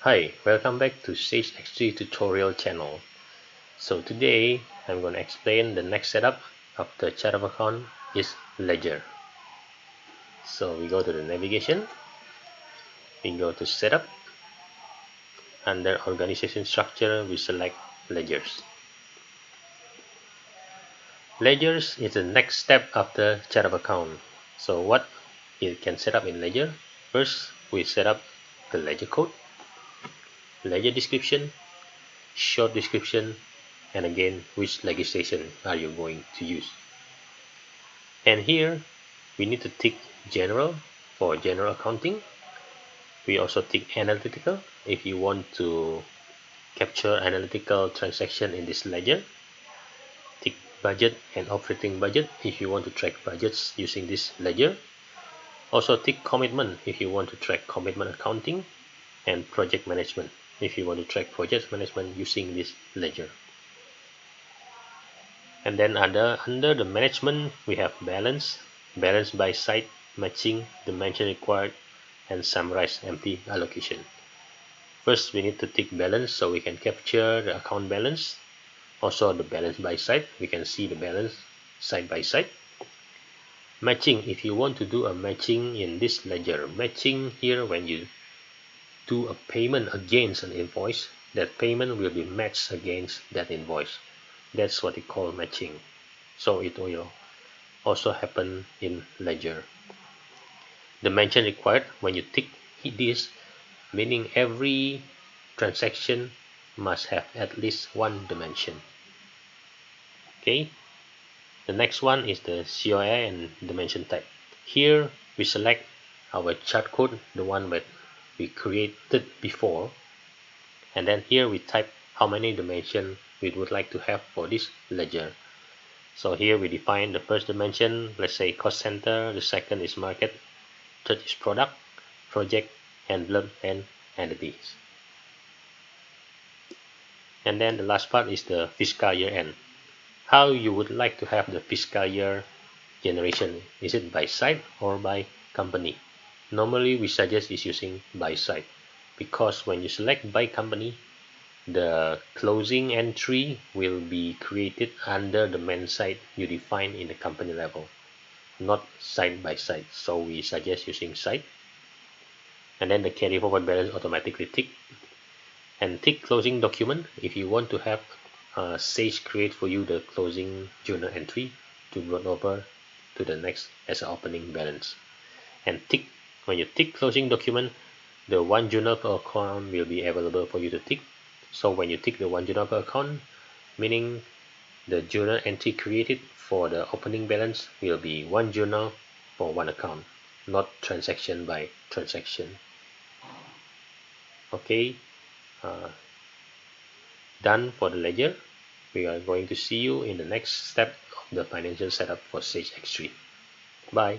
Hi, welcome back to Sage X3 tutorial channel. So today I'm going to explain the next setup of the chart of account is ledger. So we go to the navigation, we go to setup, under organization structure we select ledgers. Ledgers is the next step after chart of account. So what it can set up in ledger? First we set up the ledger code, ledger description, short description, and again which legislation are you going to use. And here we need to tick general for general accounting. We also tick analytical if you want to capture analytical transaction in this ledger. Tick budget and operating budget if you want to track budgets using this ledger. Also tick commitment if you want to track commitment accounting, and project management if you want to track project management using this ledger. And then under the management we have balance by site, matching, dimension required, and summarize empty allocation. First we need to tick balance so we can capture the account balance. Also the balance by site, we can see the balance side by side. Matching, if you want to do a matching in this ledger, matching here when you do a payment against an invoice, that payment will be matched against that invoice. That's what we call matching. So it will also happen in ledger. Dimension required, when you tick this, meaning every transaction must have at least one dimension. Okay, the next one is the COI and dimension type. Here we select our chart code, the one that we created before, and then here we type how many dimensions we would like to have for this ledger. So here we define the first dimension, let's say cost center, the second is market, third is product, project, envelope, and entities. And then the last part is the fiscal year end. How you would like to have the fiscal year generation? Is it by site or by company? Normally we suggest is using by site, because when you select by company, the closing entry will be created under the main site you define in the company level, not side by side. So we suggest using site. And then the carry forward balance automatically tick, and tick closing document if you want to have Sage create for you the closing journal entry to brought over to the next as an opening balance. And tick, when you tick closing document, the one journal per account will be available for you to tick. So when you tick the one journal per account, meaning the journal entry created for the opening balance will be one journal for one account, not transaction by transaction. Okay, done for the ledger. We are going to see you in the next step of the financial setup for Sage X3. Bye.